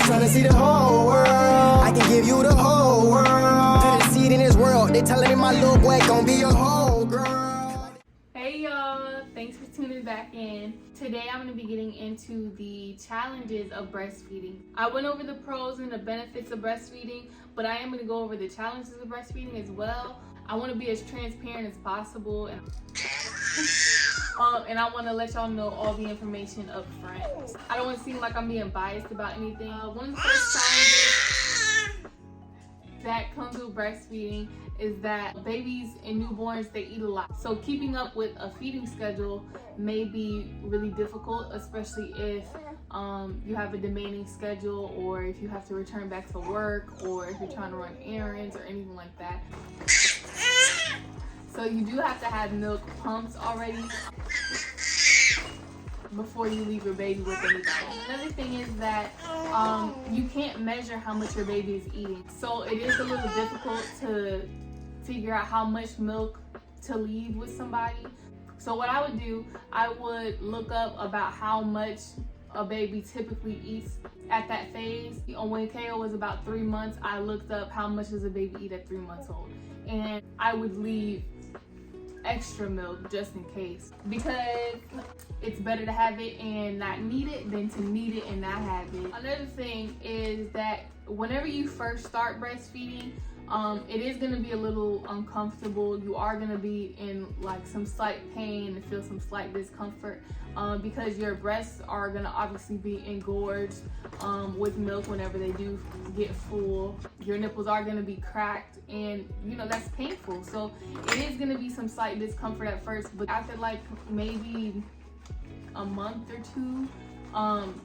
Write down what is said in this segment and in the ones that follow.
tryna see the whole world. I can give you the whole world. To the seed in this world, they telling me my little boy gon' be a whole girl. Hey y'all, thanks for tuning back in. Today I'm going to be getting into the challenges of breastfeeding. I went over the pros and the benefits of breastfeeding, but I am going to go over the challenges of breastfeeding as well. I want to be as transparent as possible, and I want to let y'all know all the information up front. I don't want to seem like I'm being biased about anything. One of the first challenges that comes with breastfeeding is that babies and newborns, they eat a lot. So keeping up with a feeding schedule may be really difficult, especially if you have a demanding schedule, or if you have to return back to work, or if you're trying to run errands or anything like that. So you do have to have milk pumped already before you leave your baby with anybody. Another thing is that you can't measure how much your baby is eating. So it is a little difficult to figure out how much milk to leave with somebody. So what I would do, I would look up about how much a baby typically eats at that phase. When Kaio was about 3 months, I looked up how much does a baby eat at 3 months old. And I would leave extra milk just in case, because it's better to have it and not need it than to need it and not have it. Another thing is that whenever you first start breastfeeding, it is going to be a little uncomfortable. You are going to be in like some slight pain and feel some slight discomfort because your breasts are going to obviously be engorged with milk whenever they do get full. Your nipples are going to be cracked, and you know that's painful. So it is going to be some slight discomfort at first, but after like maybe a month or two,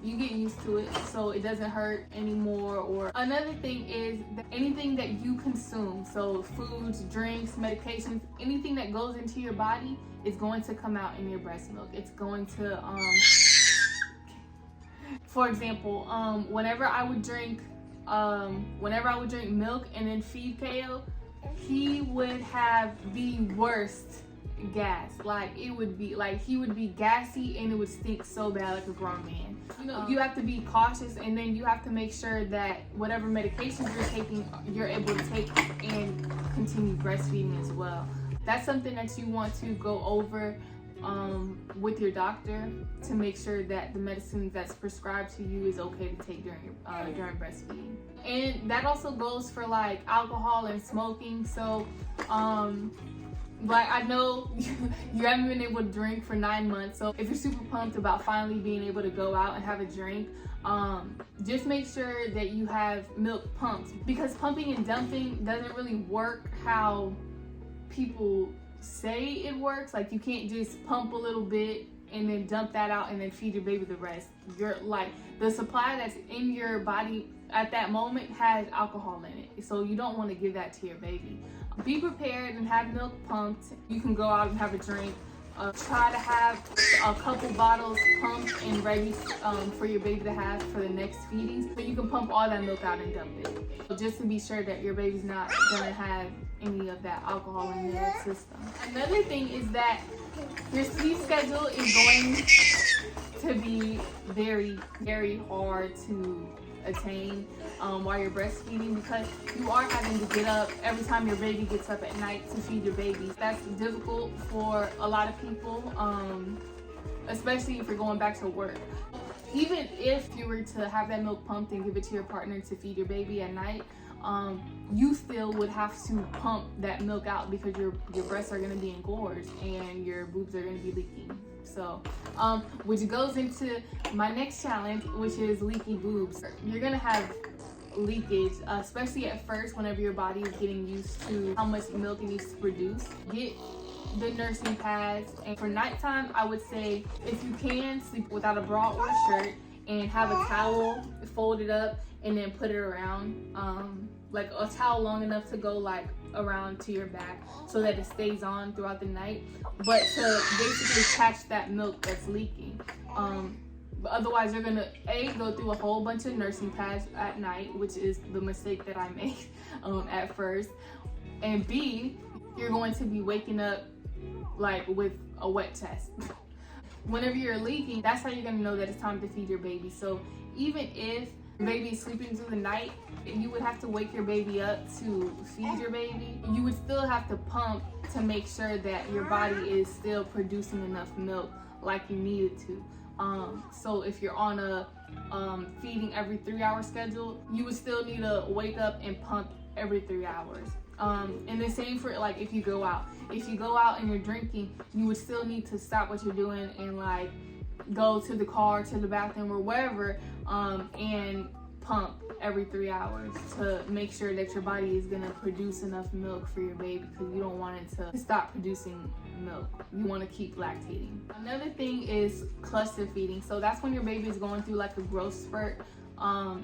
you get used to it, so it doesn't hurt anymore. Or another thing is that anything that you consume, so foods, drinks, medications, anything that goes into your body is going to come out in your breast milk. It's going to, for example, whenever I would drink milk and then feed Kaio, he would have the worst gas. Like it would be like he would be gassy and it would stink so bad like a grown man. You know, you have to be cautious, and then you have to make sure that whatever medications you're taking, you're able to take and continue breastfeeding as well. That's something that you want to go over with your doctor to make sure that the medicine that's prescribed to you is okay to take during breastfeeding. And that also goes for like alcohol and smoking. So like I know you haven't been able to drink for 9 months, so if you're super pumped about finally being able to go out and have a drink, just make sure that you have milk pumped, because pumping and dumping doesn't really work how people say it works. Like you can't just pump a little bit and then dump that out and then feed your baby the rest. You're like, the supply that's in your body at that moment has alcohol in it, so you don't want to give that to your baby. Be prepared and have milk pumped. You can go out and have a drink. Try to have a couple bottles pumped and ready for your baby to have for the next feeding, so you can pump all that milk out and dump it, just to be sure that your baby's not gonna have any of that alcohol in their system. Another thing is that your sleep schedule is going to be very, very hard to attain while you're breastfeeding, because you are having to get up every time your baby gets up at night to feed your baby. That's difficult for a lot of people, especially if you're going back to work. Even if you were to have that milk pumped and give it to your partner to feed your baby at night, you still would have to pump that milk out, because your breasts are going to be engorged and your boobs are going to be leaking. So, which goes into my next challenge, which is leaky boobs. You're gonna have leakage, especially at first whenever your body is getting used to how much milk it needs to produce. Get the nursing pads, and for nighttime, I would say if you can, sleep without a bra or a shirt, and have a towel folded up and then put it around, like a towel long enough to go like around to your back so that it stays on throughout the night, but to basically catch that milk that's leaking. But otherwise you're gonna go through a whole bunch of nursing pads at night, which is the mistake that I made at first, and B, you're going to be waking up like with a wet chest. Whenever you're leaking, that's how you're gonna know that it's time to feed your baby. So even if baby is sleeping through the night, you would have to wake your baby up to feed your baby. You would still have to pump to make sure that your body is still producing enough milk like you needed to. So if you're on a feeding every 3-hour schedule, you would still need to wake up and pump every 3 hours. And the same for like if you go out. If you go out and you're drinking, you would still need to stop what you're doing and like go to the car, to the bathroom or wherever, and pump every 3 hours to make sure that your body is gonna produce enough milk for your baby, because you don't want it to stop producing milk. You want to keep lactating. Another thing is cluster feeding. So that's when your baby is going through like a growth spurt,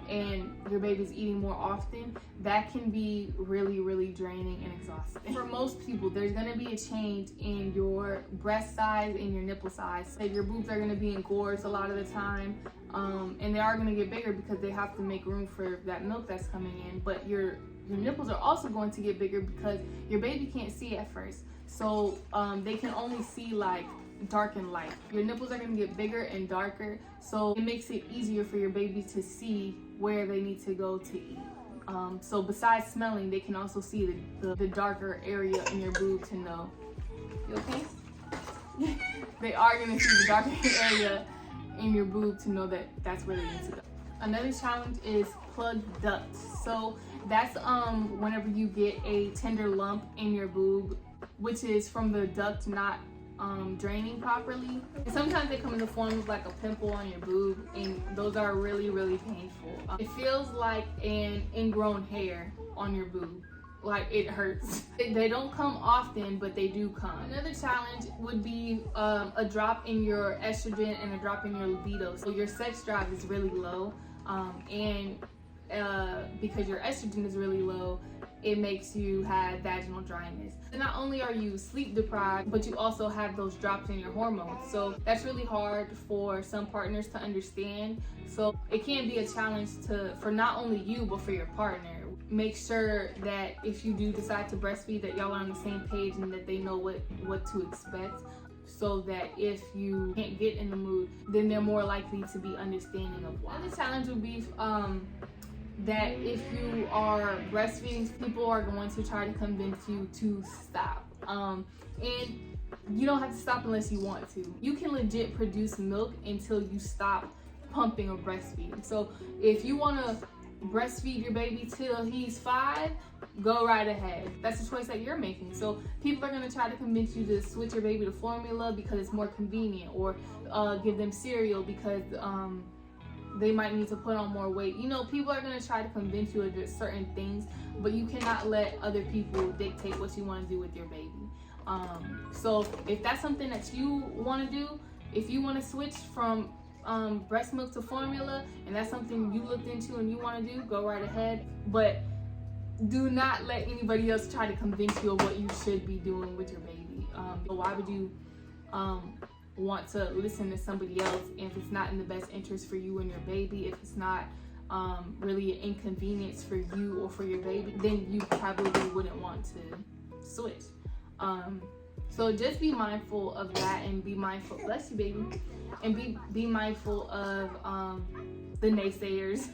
and your baby's eating more often. That can be really, really draining and exhausting. For most people, there's gonna be a change in your breast size and your nipple size. So your boobs are gonna be engorged a lot of the time, and they are gonna get bigger because they have to make room for that milk that's coming in. But your nipples are also going to get bigger because your baby can't see at first. So they can only see like dark and light. Your nipples are going to get bigger and darker, so it makes it easier for your baby to see where they need to go to eat. So besides smelling, they can also see the darker area in your boob to know. You okay? They are going to see the darker area in your boob to know that that's where they need to go. Another challenge is plugged ducts. So that's whenever you get a tender lump in your boob, which is from the duct not draining properly. And sometimes they come in the form of like a pimple on your boob, and those are really, really painful. It feels like an ingrown hair on your boob. Like it hurts. They don't come often, but they do come. Another challenge would be a drop in your estrogen and a drop in your libido. So your sex drive is really low, and because your estrogen is really low, it makes you have vaginal dryness. And not only are you sleep deprived, but you also have those drops in your hormones. So that's really hard for some partners to understand. So it can be a challenge for not only you, but for your partner. Make sure that if you do decide to breastfeed, that y'all are on the same page and that they know what to expect, so that if you can't get in the mood, then they're more likely to be understanding of why. Another challenge would be that if you are breastfeeding, people are going to try to convince you to stop. And you don't have to stop unless you want to. You can legit produce milk until you stop pumping or breastfeeding. So if you want to breastfeed your baby till he's 5, go right ahead. That's a choice that you're making. So people are going to try to convince you to switch your baby to formula because it's more convenient, or give them cereal because they might need to put on more weight. You know, people are going to try to convince you of certain things, but you cannot let other people dictate what you want to do with your baby. So if that's something that you want to do, if you want to switch from breast milk to formula, and that's something you looked into and you want to do, go right ahead. But do not let anybody else try to convince you of what you should be doing with your baby. Why would you want to listen to somebody else if it's not in the best interest for you and your baby? If it's not really an inconvenience for you or for your baby, then you probably wouldn't want to switch. So just be mindful of that, and be mindful, bless you baby, and be mindful of the naysayers,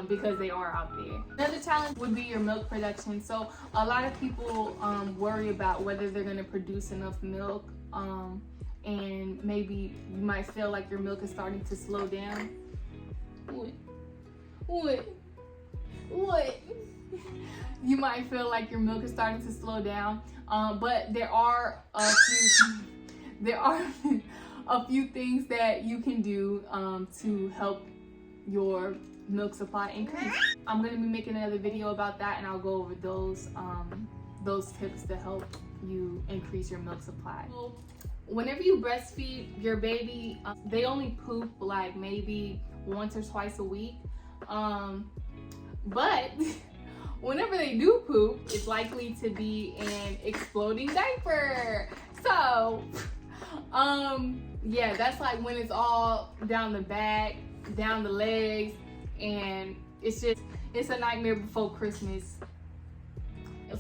because they are out there. Another challenge would be your milk production. So a lot of people worry about whether they're going to produce enough milk, and maybe you might feel like your milk is starting to slow down. What? You might feel like your milk is starting to slow down, but there are a few things that you can do to help your milk supply increase. I'm going to be making another video about that, and I'll go over those tips to help you increase your milk supply. Whenever you breastfeed your baby, they only poop like maybe once or twice a week, but whenever they do poop, it's likely to be an exploding diaper. So yeah, that's like when it's all down the back, down the legs, and it's a nightmare before Christmas.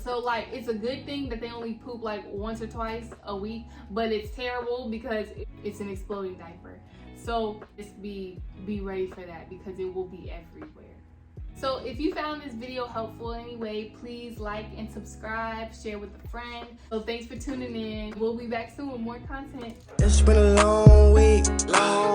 So like, it's a good thing that they only poop like once or twice a week, but it's terrible because it's an exploding diaper. So just be ready for that, because it will be everywhere. So if you found this video helpful in any way, please like and subscribe, share with a friend. So thanks for tuning in. We'll be back soon with more content. It's been a long week, long